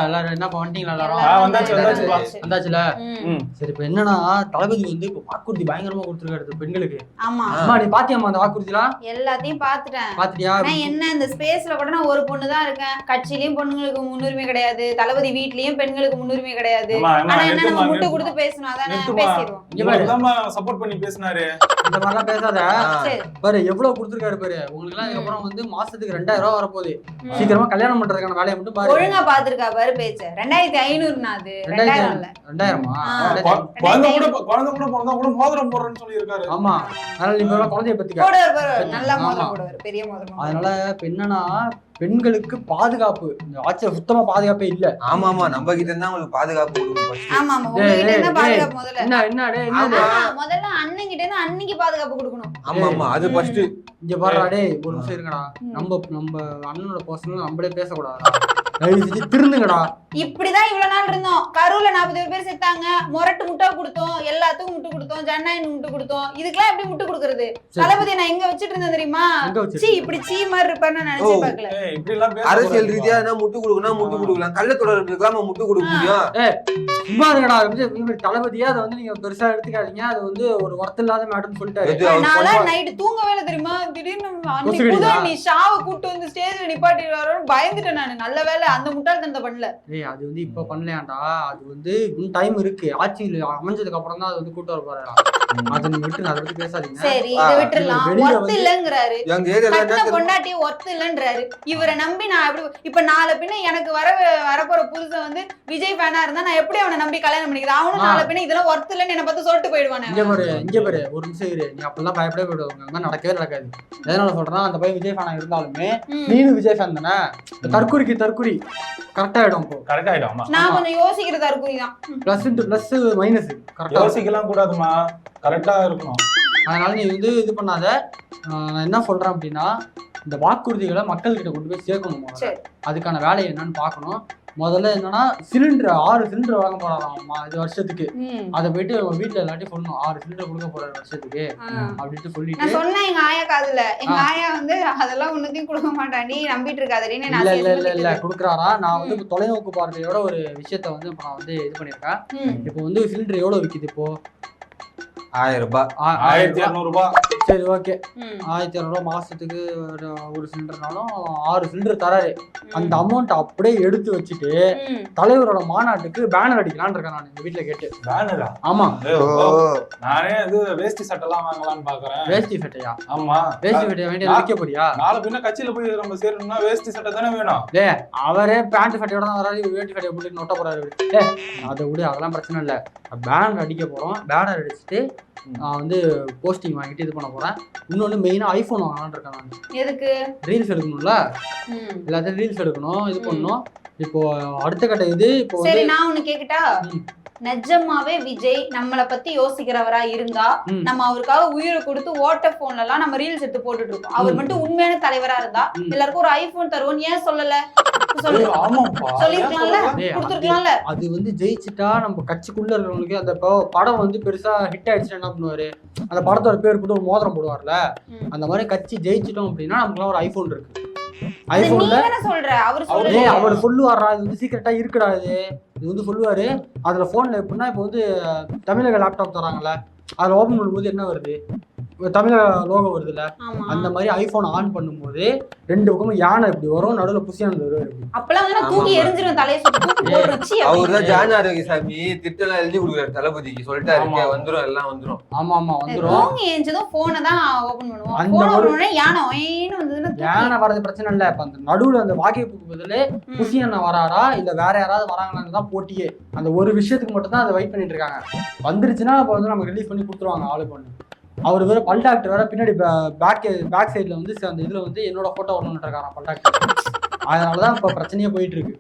எல்லாரும் என்ன பண்ணிட்டீங்களா? எல்லாரும் வந்தாச்சுல. சரி, இப்ப என்னன்னா தளபதி வந்து இப்ப வாக்குறுதி பயங்கரமா கொடுத்துருக்காரு பெண்களுக்கு. ஆமா, நீ பாத்தியாமா அந்த வாக்குறுதிலாம்? எல்லாத்தையும் பாத்துட்டேன். பாத்தியா? என்ன இந்த ஸ்பேஸ்ல கூட நான் ஒரு பொண்ணு தான் இருக்கேன். கட்சியிலயும் பொண்ணுங்களுக்கு முன்னுரிமை கிடையாது, தளபதி வீட்லயும் பெண்களுக்கு முன்னுரிமை கிடையாது. ஆனா என்ன நம்ம முட்டு கொடுத்து பேசணும், அதானே பேசிடுவோம். சப்போர்ட் பண்ணி பேசினாரு. இந்த மாதிரிலாம் பேசாத பாரு, எவ்வளவு கொடுத்துருக்காரு பாரு. உங்களுக்கு எல்லாம் இதுக்கப்புறம் வந்து மாசத்துக்கு 2000 ரூபாய் வரப்போகுது. சீக்கிரமா கல்யாணம் பண்றதுக்கான வேலையை மட்டும் பாரு. ஒழுங்கா பாத்துருக்கா பாரு பேச்ச. 2500 அது 2000 இல்ல. 2000மா? குழந்தை கூட பிறந்தா கூட மோதிரம் போடுறேன்னு சொல்லி இருக்காரு. ஆமா, அதனால நீங்க குழந்தைய பத்திக்க நல்ல மோதிரம் போடுவாரு, பெரிய மோதிரம். அதனால இப்ப என்னன்னா பெண்களுக்கு பாதுகாப்பு, இந்த ஆட்சியில சுத்தமா பாதுகாப்பே இல்ல. ஆமா நம்ம கிட்ட இருந்தா உங்களுக்கு பாதுகாப்பு கொடுக்கணும். ஆமா, உங்ககிட்ட இருந்தா பாதுகாப்பு முதல்ல. முதல்ல அண்ணன் கிட்ட இருந்து அன்னைக்கு பாதுகாப்பு கொடுக்கணும். ஆமா, அது ஃபர்ஸ்ட். இங்க பாருடா டேய், ஒரு நிமிஷம் இருங்கடா. நம்ம அண்ணனோட பர்சனல் நம்மளே பேசக்கூடாதா? திருந்துங்கடா. இப்படிதான் இவ்வளவு நாள் இருந்தோம். கரூர்ல 40 பேர் செத்தாங்க. மொரட்டு முட்டை கொடுத்தோம், எல்லாத்துக்கும் முட்டு கொடுத்தோம், ஜனநாயகம் முட்டு கொடுத்தோம். இதுக்கெல்லாம் எப்படி முட்டு கொடுக்கறது? தளபதி நான் எங்க வச்சிட்டு இருந்தேன் தெரியுமா? இப்படி சீ மாதிரி இருப்பான்னு நினைச்சே பாக்கல. அரசியல் ரீதியா முட்டு கொடுக்கணும், முட்டு கொடுக்கலாம். கள்ளத்தொடர்புக்கெல்லாம் முட்டு கொடுக்க முடியும். சும்மா இருக்கடா. தளபதியா அதை வந்து நீங்க பெருசா எடுத்துக்காதீங்க. அது வந்து ஒரு ஒர்த் இல்லாத மேடம் சொல்லிட்டாரு. நான் நைட்டு தூங்கவே இல்லை தெரியுமா? திடீர்னு நீ ஷாவை கூட்டு வந்து ஸ்டேஜ்ல நிப்பாட்டிடுவாரோன்னு பயந்துட்டேன் நானு. நல்ல வேலை அந்த முட்டாள்தனத்தை பண்ணல. அது வந்து இப்ப பண்ணலையாண்டா. அது வந்து டைம் இருக்கு. ஆட்சியில் அமைஞ்சதுக்கு அப்புறம் தான் அது வந்து கூட்டு வர போறாரா. அதை நீ விட்டு அதை பத்தி பேசாதீங்க. சரி, இதை விட்டுறலாம். ஒர்த் இல்லங்கிறாரு. பொண்டாட்டி ஒர்த் இல்லன்றாரு. இவரை நம்பி நான் எப்படி இப்ப நாளை பின்ன எனக்கு வரப்போற புதுசை வந்து விஜய் ஃபேனா இருந்தா நான் எப்படி அவனை நம்பி கல்யாணம் பண்ணிக்கிறேன்? அவனும் நாளை பின்ன இதெல்லாம் ஒர்த் இல்லன்னு என்ன பார்த்து சொல்லிட்டு போயிடுவானே. இங்க பாரு ஒரு நிமிஷம் இரு. நீ அப்பெல்லாம் பயப்படவே போயிடுவாங்க. நடக்கவே நடக்காது. எதனால சொல்றேன், அந்த பையன் விஜய் ஃபேனா இருந்தாலுமே நீனும் விஜய் ஃபேன் தானே. தற்குறி கரெக்டா ஆயிடும். கரெக்டா ஆயிடும். நான் கொஞ்சம் யோசிக்கிற தற்குறி தான். பிளஸ் மைனஸ் கரெக்டா யோசிக்கலாம் கூடாதுமா, கரெக்டா இருக்கணும். அதனால நீ வந்து இது பண்ணாத. நான் என்ன சொல்றேன் அப்படின்னா, இந்த வாக்குறுதிகளை மக்கள்கிட்ட கொண்டு போய் சேர்க்கணும். அதுக்கான வேலையை என்னன்னு பார்க்கணும். முதல்ல என்னன்னா சிலிண்டர் 6 சிலிண்டர் வழங்க போறாராம்மா இது வருஷத்துக்கு. அதை போயிட்டு வீட்டுல எல்லாத்தையும் சொல்லணும், 6 சிலிண்டர் கொடுக்க போறாரு வருஷத்துக்கு அப்படின்ட்டு சொல்லிட்டு சொன்னேன். எங்க ஆயா காதுல, எங்க ஆயா வந்து அதெல்லாம் ஒண்ணுத்தையும் கொடுக்க மாட்டான், நீ நம்பிட்டு இருக்காதீன்னு. இல்ல கொடுக்குறாரா. நான் வந்து தொலைநோக்கு பார்வையோட ஒரு விஷயத்த வந்து நான் வந்து இது பண்ணிருக்கேன். இப்போ வந்து சிலிண்டர் எவ்வளவு விக்குது? இப்போ 1000 ரூபாய், 1200 ரூபாய். சரி, ஓகே. 1200 ரூபாய் மாசத்துக்கு ஒரு சிலிண்டர்னாலும் 6 சிலிண்டர் தராரு. அந்த அமௌண்ட் அப்படியே எடுத்து வச்சுட்டு தலைவரோட மாநாட்டுக்கு பேனர் அடிக்கலான்னு இருக்கேன் நான் எங்க வீட்டுல கேட்டு. பேனரா? ஆமா, நானே இது வேஷ்டி சட்டை எல்லாம் வாங்கலாம்னு பாக்குறேன். வேஷ்டி சட்டையா? ஆமா, வேஷ்டி சட்டையா வேண்டிய வைக்க போறியா? நாளை பின்ன கட்சியில போய் நம்ம சேரணும்னா வேஷ்டி சட்டை தானே வேணும். அவரே பேண்ட் சட்டையோட தான் வராது, வேட்டி சட்டையை போட்டு நொட்ட போறாரு. அதை விட அதெல்லாம் பிரச்சனை இல்லை. பேனர் அடிக்க போறோம். பேனர் அடிச்சுட்டு நான் வந்து போஸ்டிங் வாங்கிட்டு இது பண்ண போறேன். இன்னொன்னு மெயினா ஐபோன் வாங்கலாம்னு இருக்கேன் நான். எதுக்கு? ரீல்ஸ் எடுக்கணும்ல, எல்லாத்தையும் ரீல்ஸ் எடுக்கணும், இது பண்ணணும். இப்போ அடுத்த கட்ட இது. இப்போ சரி, நான் ஒண்ணு கேக்கட்டா? நிஜமாவே விஜய் நம்மளை பத்தி யோசிக்கிறவரா இருந்தா நம்ம அவருக்காக உயிரை கொடுத்து ஓட்ட போன்ல எல்லாம் நம்ம ரீல்ஸ் எடுத்து போட்டுட்டு இருக்கோம். அவர் மட்டும் உண்மையான தலைவரா இருந்தா எல்லாருக்கும் ஒரு ஐபோன் தருவோம் ஏன் சொல்லல? சொல்லிருக்கலாம்ல, கொடுத்துருக்கலாம்ல. அது வந்து ஜெயிச்சுட்டா நம்ம கட்சிக்குள்ள இருக்கிறவங்களுக்கு அந்த படம் வந்து பெருசா ஹிட் ஆயிடுச்சுன்னா என்ன பண்ணுவாரு, அந்த படத்தோட பேர் போட்டு ஒரு மோதிரம் போடுவார்ல. அந்த மாதிரி கட்சி ஜெயிச்சிட்டோம் அப்படின்னா நமக்குலாம் ஒரு ஐபோன் இருக்கு. ஐபோன்ல அவர் சொல்லுவாரா, இது வந்து சீக்கிரட்டா இருக்குடா, இது வந்து சொல்லுவாரு. அதுல போன்ல எப்படின்னா இப்போ வந்து தமிழக லேப்டாப் தராங்கல்ல, அதுல ஓபன் பண்ணும்போது என்ன வருது, தமிழக லோகோ வருது இல்ல, அந்த மாதிரி ஐபோன் ஆன் பண்ணும்போது 2 பக்கமும் யானை இப்படி வரும், நடுவுல புசியானது வரும். அப்பெல்லாம் தூக்கி எரிஞ்சிரும் தலையை சுத்தி போடுறச்சி. அவர்தான் ஜான் ஆரோக்கியசாமி திட்டெல்லாம் எழுதி கொடுக்குறாரு தளபதிக்கு, சொல்லிட்டாரு வந்துரும், எல்லாம் வந்துரும். ஆமா வந்துரும். தூங்கி எரிஞ்சதும் போனை தான் ஓபன் பண்ணுவோம். அந்த ஒரு யானை வந்ததுன்னா யானை வரது பிரச்சனை இல்ல. இப்ப அந்த நடுவுல அந்த வாகைப்புக்கு பதிலே புசியண்ணா வராரா இல்ல வேற யாராவது வராங்கன்னு தான் போட்டியே. அந்த ஒரு விஷயத்துக்கு மட்டும் தான் அதை வெயிட் பண்ணிட்டு இருக்காங்க. வந்துருச்சுன்னா அப்ப வந்து நமக்கு ரிலீஸ் பண்ணி கொடுத்துருவாங்க ஆளு பண்ணு. அவர் வேற பல் டாக்டர் வேற பின்னாடி பேக் சைட்ல வந்து அந்த இதுல வந்து என்னோட போட்டோ வரணும்னு இருக்காங்க பல் டாக்டர். அதனாலதான் இப்ப பிரச்சனையே போயிட்டு இருக்கு.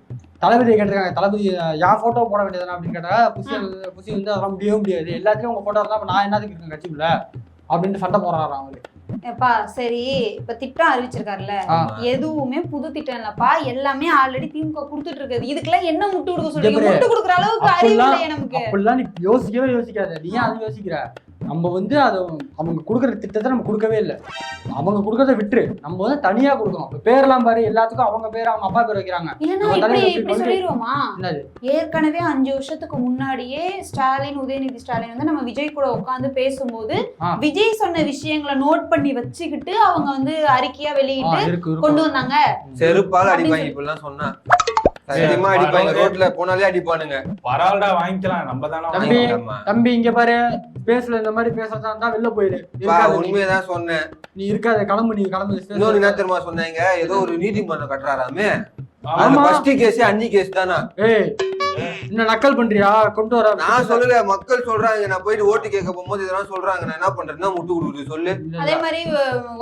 தளபதியை கேட்டிருக்காங்க, தளபதி என் போட்டோ போட வேண்டியதுனா அப்படின்னு கேட்டா புசி வந்து அதெல்லாம் முடியவே முடியாது, எல்லாத்தையும் உங்க போட்டோ இருந்தா நான் என்னதுக்கு இருக்கேன் கட்சிக்குள்ள அப்படின்ட்டு சண்டை போடுறாராம் அவரு. எப்பா சரி, இப்ப திட்டம் அறிவிச்சிருக்காருல்ல, எதுவுமே புது திட்டம் இல்லப்பா, எல்லாமே ஆல்ரெடி திமுக கொடுத்துட்டு இருக்குது. இதுக்கெல்லாம் என்ன முட்டு கொடுக்க சொல்றீங்க? முட்டு கொடுக்குற அளவுக்கு அறிவு இல்லையே நமக்கு. அப்படிலாம் நீ யோசிக்கவே யோசிக்காத. நீ ஏன் அது யோசிக்கிற? நம்ம வந்து அதை அவங்க கொடுக்குற திட்டத்தை நம்ம கொடுக்கவே இல்லை. அவங்க கொடுக்கறத விட்டுரு, நம்ம வந்து தனியா கொடுக்கணும். இப்ப பேர்லாம் பாரு, எல்லாத்துக்கும் அவங்க பேர் அவங்க அப்பா பேர் வைக்கிறாங்க. இப்படி சொல்லிடுவோமா? ஏற்கனவே 5 வருஷத்துக்கு முன்னாடியே ஸ்டாலின், உதயநிதி ஸ்டாலின் வந்து நம்ம விஜய் கூட உட்கார்ந்து பேசும்போது விஜய் சொன்ன விஷயங்களை நோட் பண்ணி வச்சுக்கிட்டு அவங்க வந்து அறிக்கையா வெளியிட்டு கொண்டு வந்தாங்க. செருப்பால அடிப்பாங்க இப்பெல்லாம் சொன்னா. சத்தியமா அடிப்பாங்க, ரோட்ல போனாலே அடிப்பானுங்க. பரவாயில்லடா வாங்கிக்கலாம், நம்ம தானே. தம்பி இங்க பாரு, பேசல இந்த மாதிரி பேசுறதா இருந்தா வெளில போயிடு. உண்மையதான் சொன்னேன், நீ இருக்காத, கிளம்பு. நீ கிளம்பு. இன்னொரு என்ன தெரியுமா சொன்னாங்க, ஏதோ ஒரு நீதிமன்றம் கட்டுறாராமே, ஃபர்ஸ்ட் கேஸ் அன்னி கேஸ் தானா? ஏய் என்ன நக்கல் பண்றியா? கொண்டு வர நான் சொல்லல, மக்கள் சொல்றாங்க. நான் போயிட்டு ஓட்டு கேட்க போகும்போது இதெல்லாம் சொல்றாங்க, நான் என்ன பண்றேன்னா முட்டு கொடுக்குது சொல்லு. அதே மாதிரி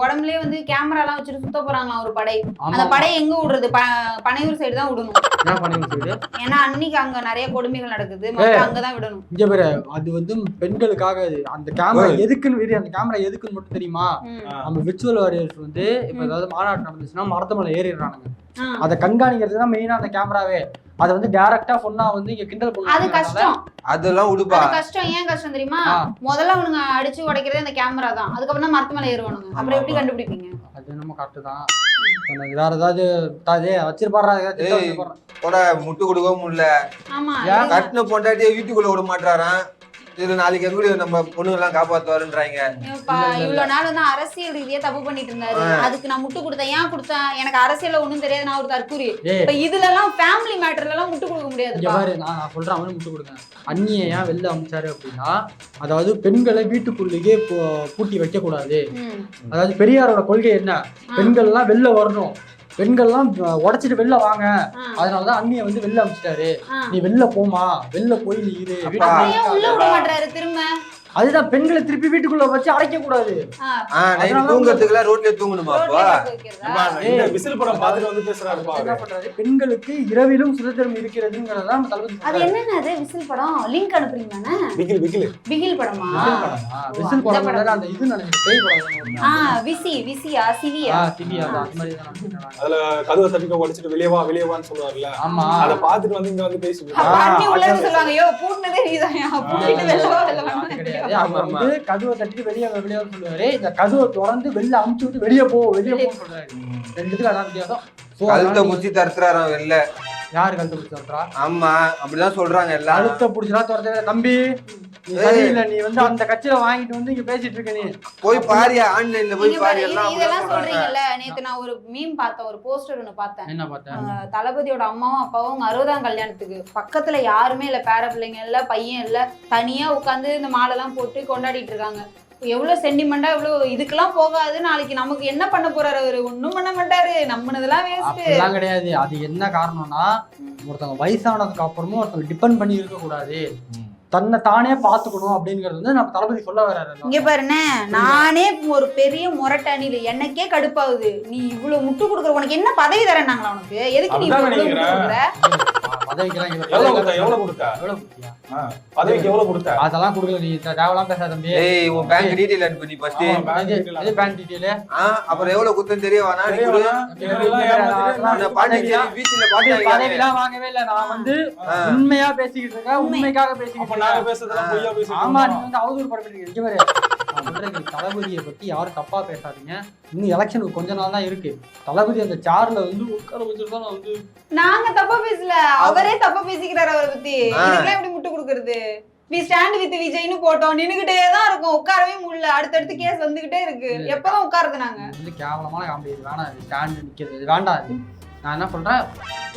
உடம்புலயே வந்து கேமரா எல்லாம் வச்சுட்டு சுத்த போறாங்களா ஒரு படை. அந்த படை எங்க விடுறது? பனையூர் சைடு தான் விடணும். ஏன்னா அன்னைக்கு அங்க நிறைய கொடுமைகள் நடக்குது, அங்கதான் விடணும். இங்க பாரு, அது வந்து பெண்களுக்காக அந்த கேமரா எதுக்குன்னு, அந்த கேமரா எதுக்குன்னு மட்டும் தெரியுமா? நம்ம விர்ச்சுவல் வாரியர்ஸ் வந்து இப்ப ஏதாவது மாநாடு நடந்துச்சுன்னா மரத்து மேல ஏறிடுறானுங்க. அதை கண்காணிக்கிறது தான் மெயினா அந்த கேமராவே. அதை வந்து டைரக்டா சொன்னா வந்து இங்க கிண்டல் பண்ணுவாங்க. அது கஷ்டம், அதெல்லாம் உடுப்பா. அது கஷ்டம். ஏன் கஷ்டம் தெரியுமா? முதல்ல அவனுங்க அடிச்சு உடைக்கிறதே அந்த கேமரா தான், அதுக்கப்புறம் தான் மரத்து மேல ஏறுவானுங்க. அப்புறம் எப்படி கண்டுபிடிப்பீங்க? அது நம்ம கரெக்ட் தான். வேற ஏதாவது வச்சிருப்பாரு கூட முட்டு கொடுக்கவும் முடியல. ஆமா, கட்டின பொண்டாட்டியே வீட்டுக்குள்ள விட மாட்டாரான். இதுல நாளைக்கு எப்படி நம்ம பொண்ணுங்க எல்லாம் காப்பாத்துவாருன்றாங்க. இவ்வளவு நாள் வந்து அரசியல் ரீதியா தப்பு பண்ணிட்டு இருந்தாரு, அதுக்கு நான் முட்டு கொடுத்தேன். ஏன் கொடுத்தேன்? எனக்கு அரசியல்ல ஒண்ணும் தெரியாது, நான் ஒரு தற்கூரி. இப்ப இதுல எல்லாம் ஃபேமிலி மேட்டர்ல எல்லாம் முட்டு கொடுக்க முடியாது. நான் சொல்றேன், அவனு முட்டு கொடுங்க. அண்ணியை ஏன் வெளில அமைச்சாரு அப்படின்னா, அதாவது பெண்களை வீட்டுக்குள்ளேயே பூட்டி வைக்க கூடாது. அதாவது பெரியாரோட கொள்கை என்ன? பெண்கள் எல்லாம் வெளில வரணும், பெண்கள்லாம் உடைச்சிட்டு வெளில வாங்க. அதனாலதான் அண்ணியை வந்து வெளில அமைச்சிட்டாரு. நீ வெளில போமா, வெளில போய் நீ இரு. உள்ள விட மாட்டாரு திரும்ப. அதுதான், பெண்களை திருப்பி வீட்டுக்குள்ள வச்சு அடைக்க கூடாது. தூங்குறதுக்குலாம் ரோட்ல தூங்கணுமாப்பா? விசில் படம் பார்த்துட்டு வந்து பேசுறாருப்பா. என்ன பண்றாரு? பெண்களுக்கு இரவிலும் சுதந்திரம் இருக்கிறதுங்கிறதா தளபதி. அது என்னன்னா அது விசில் படம் லிங்க் அனுப்புறீங்களானே? பிகில் படமா? விசில் படம் அந்த இது நினைக்கிறேன், பேய் படம். விசியா சிவியா சிவியா அந்த மாதிரி தான். அதுல கதவை தட்டிக்க உடைச்சிட்டு வெளியவான்னு சொல்லுவார்ல. ஆமா, அத பார்த்துட்டு வந்து இங்க வந்து பேசுவாங்க. அண்ணி உள்ள சொல்லுவாங்க, யோ பூட்னதே நீதான்யா, பூட்டிட்டு வெளிய கதவை தட்டிட்டு வெளியே சொல்லுவாரு. இந்த கதவை திறந்து வெளில அமுச்சு விட்டு வெளியே போ சொல்றாரு. ரெண்டுத்துக்கு அதான் வித்தியாசம். கழுத்தை புடிச்சு தடுத்துறாராம் வெளில. யாரு கழுத்தை புடிச்சு தடுத்துறா? ஆமா, அப்படிதான் சொல்றாங்க எல்லாம். கழுத்தை புடிச்சுலாம் துரத்த தம்பி, நீ சரியில்லை. நீ வந்து அந்த கட்சியில வாங்கிட்டு வந்து இங்க பேசிட்டு இருக்க. நீ போய் பாரியா, ஆன்லைன்ல போய் பாரு. இதெல்லாம் சொல்றீங்கல்ல. நேத்து நான் ஒரு மீம் பார்த்தேன், ஒரு போஸ்டர் ஒண்ணு பார்த்தேன். என்ன பார்த்தேன்? தளபதியோட அம்மாவும் அப்பாவும் 60ஆம் கல்யாணத்துக்கு பக்கத்துல யாருமே இல்ல, பேர பிள்ளைங்க இல்ல, பையன் இல்ல, தனியா உட்காந்து இந்த மாலை எல்லாம் போட்டு கொண்டாடிட்டு இருக்காங்க. எவ்வளவு சென்டிமெண்டா, எவ்வளவு இதுக்கெல்லாம் போகாது. நாளைக்கு நமக்கு என்ன பண்ண போறாரு? அவரு ஒண்ணும் பண்ண மாட்டாரு. நம்பினதெல்லாம் வேஸ்ட் கிடையாது. அது என்ன காரணம்னா, ஒருத்தவங்க வயசானதுக்கு அப்புறமும் ஒருத்தவங்க டிபெண்ட் பண்ணி இருக்க கூடாது, தன்னை தானே பாத்துக்கணும் அப்படிங்கறது வந்து நம்ம தளபதி சொல்ல வர்றாரு. இங்க பாருண்ணே, நானே ஒரு பெரிய முரட்டாணில எனக்கே கடுப்பாகுது. நீ இவ்வளவு முட்டு கொடுக்குற, உனக்கு என்ன பதவி தரேன்னாங்களா? உனக்கு எதுக்கு நீ இவ்வளவு முட்டு கொடுக்குற? அதெல்லாம் கொடுக்கல. நீ தேவலாம் பேசாத தம்பி. ஏய், உன் பேங்க் டீடைல் அனுப்பு நீ ஃபர்ஸ்ட். இது பேங்க் டீடைல். அப்புறம் எவ்வளவு குத்தம் தெரியவானா? நீ குடு. நான் பாண்டிச்சேரி பீச்ல பதவிலாம் வாங்கவே இல்ல. நான் வந்து உண்மையா பேசிக்கிட்டு இருக்கேன், உண்மைக்காக பேசிக்கிட்டு இருக்கேன். ஆமா, நீ வந்து அவதூறு பரப்பிட்டு இங்க பாரு. தளபதியை பத்தி யாரும் தப்பா பேசாதீங்க. இன்னும் எலெக்ஷனுக்கு கொஞ்ச நாள் தான் இருக்கு. தளபதி அந்த சேர்ல வந்து உட்கார வச்சிருந்தா நான் வந்து நாங்க தப்பா பேசல, அவரே தப்பா பேசிக்கிறாரு அவரை பத்தி. இதுக்கெல்லாம் எப்படி முட்டு கொடுக்கறது? வி ஸ்டாண்ட் வித் விஜய்னு போட்டோம், நின்னுகிட்டே தான் இருக்கும், உட்காரவே முடியல. அடுத்தடுத்து கேஸ் வந்துகிட்டே இருக்கு. எப்பதான் உட்காருது? நாங்க வந்து கேவலமான காமெடி வேணாம், ஸ்டாண்ட் நிக்கிறது வேண்டாம். நான் என்ன சொல்றேன்,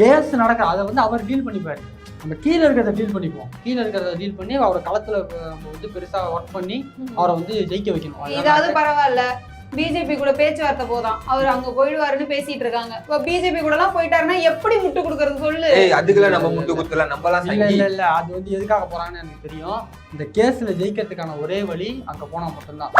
கேஸ் நடக்க அதை வந்து அவர் டீல் பண்ணிப்பாரு. நம்ம கீழே இருக்கிறத டீல் பண்ணிப்போம். கீழே இருக்கிறத டீல் பண்ணி அவரை களத்துல நம்ம வந்து பெருசா ஒர்க் பண்ணி அவரை வந்து ஜெயிக்க வைக்கணும். இதாவது பரவாயில்ல, பிஜேபி கூட பேச்சுவார்த்தை போதான், அவர் அங்க போயிடுவாருன்னு பேசிட்டு இருக்காங்க. இப்ப பிஜேபி கூட எல்லாம் போயிட்டாருன்னா எப்படி முட்டு கொடுக்கறது சொல்லு? அதுக்குள்ள நம்ம முட்டு கொடுத்தலாம். நம்மலாம் இல்ல அது வந்து எதுக்காக போறாங்கன்னு எனக்கு தெரியும். இந்த கேஸ்ல ஜெயிக்கிறதுக்கான ஒரே வழி அங்க போனா மட்டும்தான்.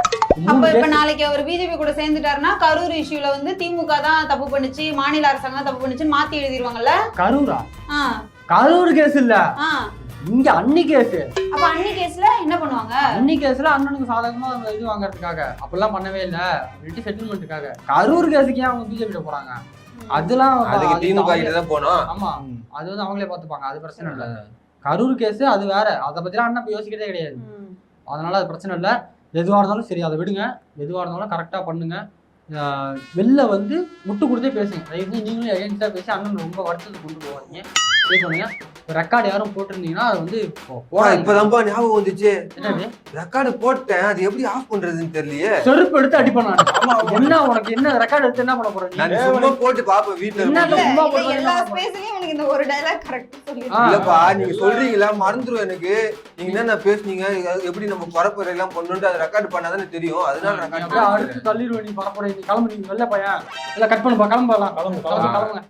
அப்ப இப்ப நாளைக்கு அவர் பிஜேபி கூட சேர்ந்துட்டாருன்னா கரூர் இஷ்யூல வந்து திமுக தான் தப்பு பண்ணுச்சு, மாநில அரசாங்கம் தான் தப்பு பண்ணுச்சுன்னு மாத்தி எழுதிருவாங்கல்ல. கரூரா? கரூர் கேஸ் இல்ல, இங்க அன்னி கேஸ். அப்ப அன்னி கேஸ்ல என்ன பண்ணுவாங்க? அன்னி கேஸ்ல அண்ணனுக்கு சாதகமா இது வாங்கறதுக்காக அப்படிலாம் பண்ணவே இல்ல, அப்படின்ட்டு செட்டில்மெண்ட்டுக்காக. கரூர் கேஸுக்கு ஏன் அவங்க பிஜேபி போறாங்க? அதெல்லாம் திமுக கிட்ட தான் போனோம். ஆமா, அது வந்து அவங்களே பாத்துப்பாங்க, அது பிரச்சனை இல்ல. கரூர் கேஸ் அது வேற, அதை பத்திலாம் அண்ணன் யோசிக்கிறதே கிடையாது. அதனால அது பிரச்சனை இல்ல. எதுவாக இருந்தாலும் சரி அதை விடுங்க, எதுவாக இருந்தாலும் கரெக்டாக பண்ணுங்க. வெளில வந்து முட்டு கொடுத்தே பேசுங்க. தயவுசெய்து நீங்களும் எகென்ஸ்டாக பேசி அண்ணன் ரொம்ப வருத்தத்தை கொண்டு போவாதீங்க. பே பண்ணுங்க. ரெக்கார்டு யாரும் போட்டிருந்தீங்கன்னா அது வந்து இப்பதான்ப்பா ஞாபகம் வந்துச்சு. என்னது ரெக்கார்டு போட்டேன், அது எப்படி ஆஃப் பண்றதுன்னு தெரியலையே. செருப்பு எடுத்து அடிப்பேன் நான். என்ன உனக்கு என்ன ரெக்கார்டு எடுத்து என்ன பண்ண போற நீ? நான் சும்மா போட்டு பாப்பேன் வீட்டுல. எல்லா ஸ்பேஸ்லயும் எனக்கு இந்த ஒரு டயலாக் கரெக்ட் சொல்லி. இல்லப்பா நீங்க சொல்றீங்களா மறந்துடும் எனக்கு. நீங்க என்ன பேசுனீங்க, எப்படி நம்ம பரப்புரை எல்லாம் பண்ணணும்னு அதை ரெக்கார்டு பண்ணாதானே தெரியும். அதனால ரெக்கார்டு அடுத்து தள்ளிடுவேன். நீ பரப்புரை நீ கிளம்பு, நீங்க வெளில பையன் இல்ல கட் பண்ணுப்பா, கிளம்பலாம். கிளம்புங்க.